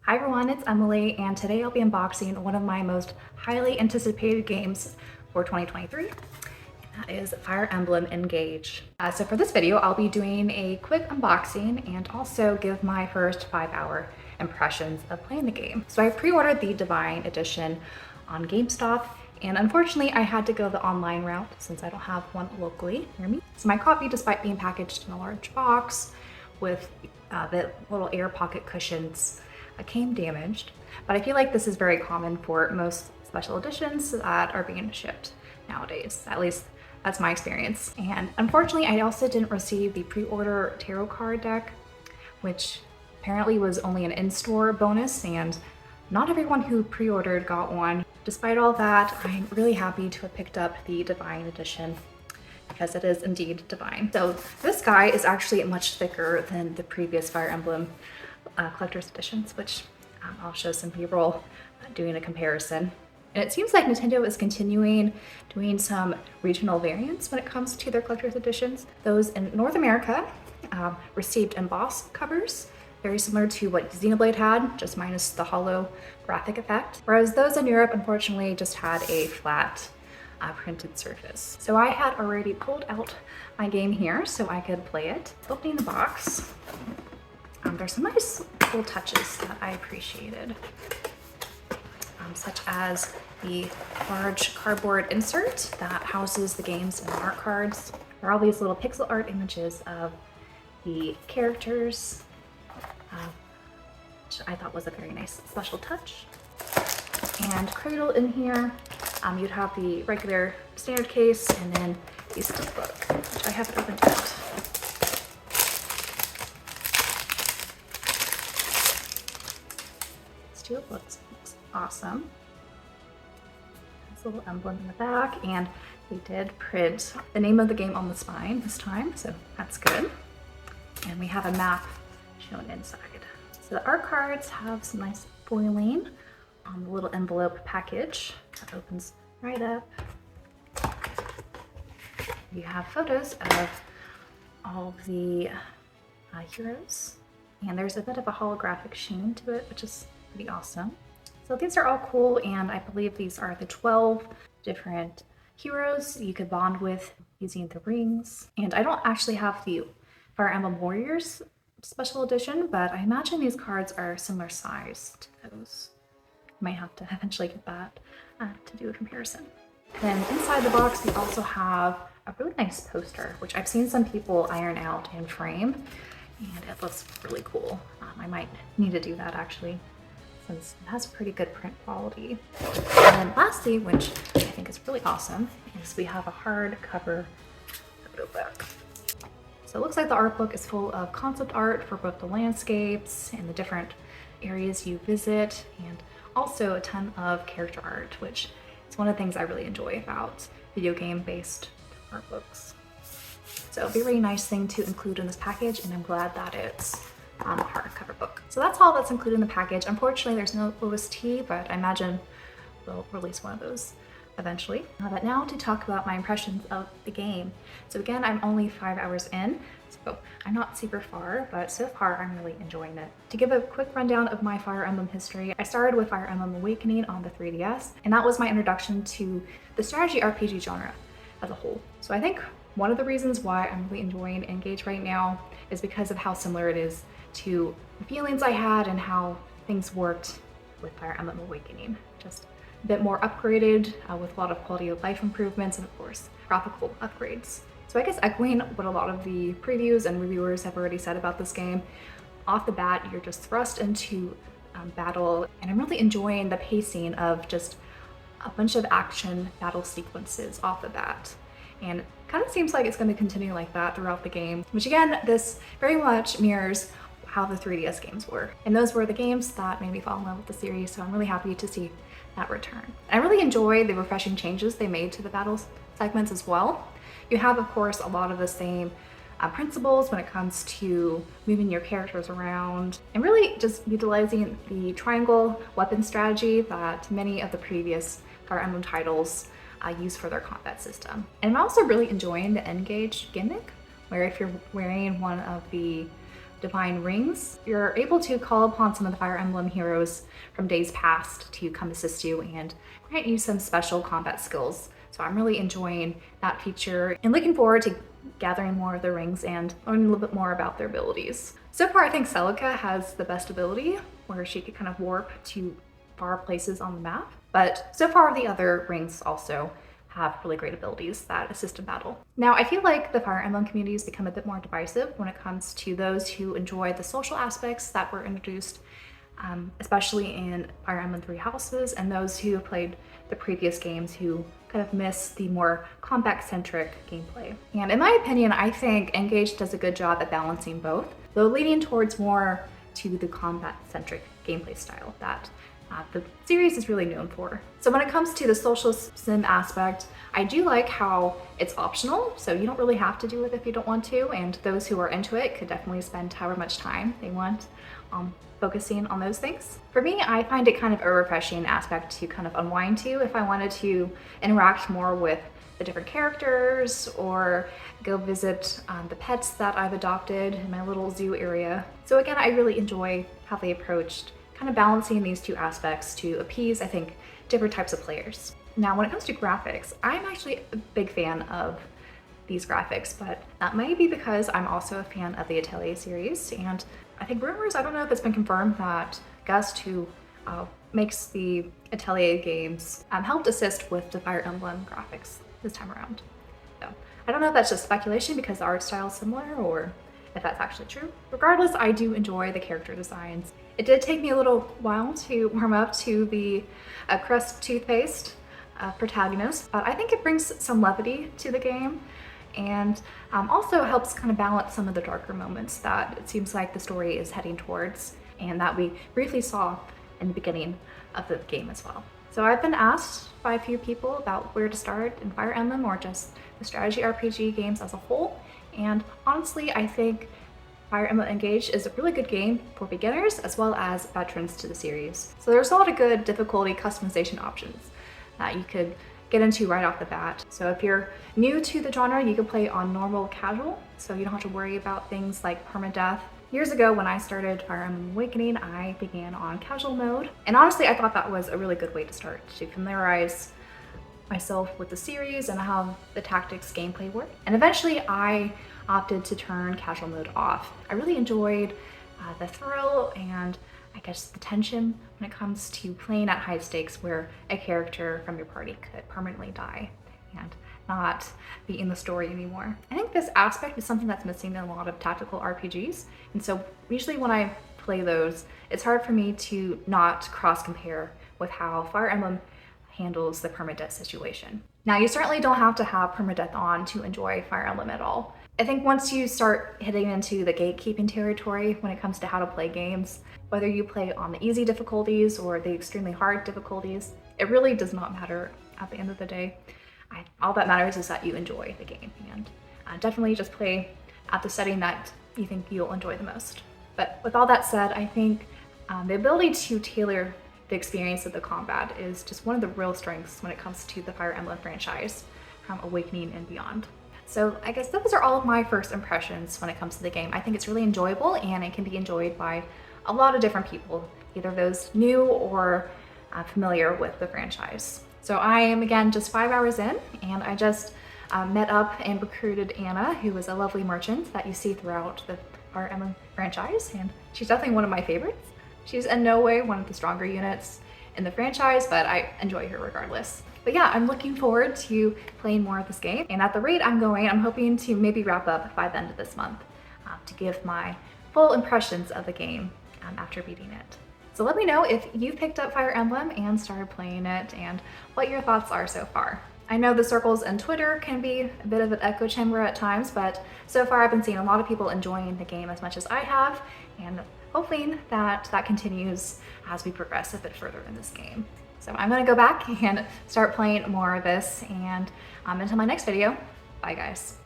Hi everyone, it's Emily, and today I'll be unboxing one of my most highly anticipated games for 2023, and that is Fire Emblem Engage. So for this video, I'll be doing a quick unboxing and also give my first 5-hour impressions of playing the game. So I pre-ordered the Divine Edition on GameStop, and unfortunately I had to go the online route since I don't have one locally near me. So my copy, despite being packaged in a large box with the little air pocket cushions, came damaged, but I feel like this is very common for most special editions that are being shipped nowadays. At least that's my experience. And unfortunately, I also didn't receive the pre-order tarot card deck, which apparently was only an in-store bonus, and not everyone who pre-ordered got one. Despite all that, I'm really happy to have picked up the Divine Edition because it is indeed divine. So this guy is actually much thicker than the previous Fire Emblem collector's editions, which I'll show some b-roll doing a comparison. And it seems like Nintendo is continuing doing some regional variants when it comes to their collector's editions. Those in North America received embossed covers, very similar to what Xenoblade had, just minus the hollow graphic effect. Whereas those in Europe, unfortunately, just had a flat printed surface. So I had already pulled out my game here so I could play it. Opening the box, there's some nice little touches that I appreciated, such as the large cardboard insert that houses the games and art cards. There are all these little pixel art images of the characters, which I thought was a very nice special touch. And cradled in here, you'd have the regular standard case and then the steelbook, which I haven't opened yet. Steelbook looks awesome. This little emblem in the back, and they did print the name of the game on the spine this time, so that's good. And we have a map shown inside. So the art cards have some nice foiling on the little envelope package that opens right up. You have photos of all of the heroes, and there's a bit of a holographic sheen to it, which is pretty awesome. So these are all cool, and I believe these are the 12 different heroes you could bond with using the rings. And I don't actually have the Fire Emblem Warriors special edition, but I imagine these cards are similar size to those. Might have to eventually get that to do a comparison. Then inside the box we also have a really nice poster, which I've seen some people iron out and frame, and it looks really cool. I might need to do that actually, since it has pretty good print quality. And then lastly, which I think is really awesome, is we have a hardcover photo book. So it looks like the art book is full of concept art for both the landscapes and the different areas you visit, and also a ton of character art, which is one of the things I really enjoy about video game based art books. So a very nice thing to include in this package, and I'm glad that it's a hardcover book. So that's all that's included in the package. Unfortunately, there's no OST, but I imagine we'll release one of those eventually. But now to talk about my impressions of the game. So again, I'm only 5 hours in, so I'm not super far, but so far I'm really enjoying it. To give a quick rundown of my Fire Emblem history, I started with Fire Emblem Awakening on the 3DS, and that was my introduction to the strategy RPG genre as a whole. So I think one of the reasons why I'm really enjoying Engage right now is because of how similar it is to the feelings I had and how things worked with Fire Emblem Awakening. Just a bit more upgraded with a lot of quality of life improvements and of course graphical upgrades. So I guess echoing what a lot of the previews and reviewers have already said about this game, off the bat you're just thrust into battle, and I'm really enjoying the pacing of just a bunch of action battle sequences off the bat. And it kind of seems like it's going to continue like that throughout the game, which again, this very much mirrors how the 3DS games were. And those were the games that made me fall in love with the series, so I'm really happy to see that return. I really enjoy the refreshing changes they made to the battle segments as well. You have, of course, a lot of the same principles when it comes to moving your characters around and really just utilizing the triangle weapon strategy that many of the previous Fire Emblem titles use for their combat system. And I'm also really enjoying the Engage gimmick, where if you're wearing one of the divine rings, you're able to call upon some of the Fire Emblem heroes from days past to come assist you and grant you some special combat skills. So I'm really enjoying that feature and looking forward to gathering more of the rings and learning a little bit more about their abilities. So far, I think Celica has the best ability, where she could kind of warp to far places on the map. But so far, the other rings also have really great abilities that assist in battle. Now, I feel like the Fire Emblem community has become a bit more divisive when it comes to those who enjoy the social aspects that were introduced, especially in Fire Emblem Three Houses, and those who have played the previous games who kind of miss the more combat-centric gameplay. And in my opinion, I think Engage does a good job at balancing both, though leaning towards more to the combat-centric gameplay style that the series is really known for. So when it comes to the social sim aspect, I do like how it's optional, so you don't really have to do it if you don't want to, and those who are into it could definitely spend however much time they want focusing on those things. For me, I find it kind of a refreshing aspect to kind of unwind to if I wanted to interact more with the different characters or go visit the pets that I've adopted in my little zoo area. So again, I really enjoy how they approached kind of balancing these two aspects to appease, I think, different types of players. Now, when it comes to graphics, I'm actually a big fan of these graphics, but that might be because I'm also a fan of the Atelier series, and I think rumors, I don't know if it's been confirmed, that Gust, who makes the Atelier games, helped assist with the Fire Emblem graphics this time around. So I don't know if that's just speculation because the art style is similar or if that's actually true. Regardless, I do enjoy the character designs. It did take me a little while to warm up to the Crest toothpaste protagonist, but I think it brings some levity to the game and also helps kind of balance some of the darker moments that it seems like the story is heading towards and that we briefly saw in the beginning of the game as well. So I've been asked by a few people about where to start in Fire Emblem or just the strategy RPG games as a whole, and honestly, I think Fire Emblem Engage is a really good game for beginners as well as veterans to the series. So there's a lot of good difficulty customization options that you could get into right off the bat. So if you're new to the genre, you can play on normal casual, so you don't have to worry about things like permadeath. Years ago when I started Fire Emblem Awakening, I began on casual mode, and honestly I thought that was a really good way to start, to familiarize myself with the series and how the tactics gameplay work. And eventually I opted to turn casual mode off. I really enjoyed the thrill and I guess the tension when it comes to playing at high stakes where a character from your party could permanently die and not be in the story anymore. I think this aspect is something that's missing in a lot of tactical RPGs, and so usually when I play those, it's hard for me to not cross-compare with how Fire Emblem handles the permadeath situation. Now, you certainly don't have to have permadeath on to enjoy Fire Emblem at all. I think once you start hitting into the gatekeeping territory when it comes to how to play games, whether you play on the easy difficulties or the extremely hard difficulties, it really does not matter at the end of the day. All that matters is that you enjoy the game, and definitely just play at the setting that you think you'll enjoy the most. But with all that said, I think the ability to tailor the experience of the combat is just one of the real strengths when it comes to the Fire Emblem franchise from Awakening and beyond. So I guess those are all of my first impressions when it comes to the game. I think it's really enjoyable and it can be enjoyed by a lot of different people, either those new or familiar with the franchise. So I am again just 5 hours in, and I just met up and recruited Anna, who is a lovely merchant that you see throughout the Fire Emblem franchise, and she's definitely one of my favorites. She's in no way one of the stronger units in the franchise, but I enjoy her regardless. But yeah, I'm looking forward to playing more of this game, and at the rate I'm going, I'm hoping to maybe wrap up by the end of this month to give my full impressions of the game after beating it. So let me know if you've picked up Fire Emblem and started playing it and what your thoughts are so far. I know the circles and Twitter can be a bit of an echo chamber at times, but so far I've been seeing a lot of people enjoying the game as much as I have, and hoping that that continues as we progress a bit further in this game. So I'm gonna go back and start playing more of this, and until my next video, bye guys.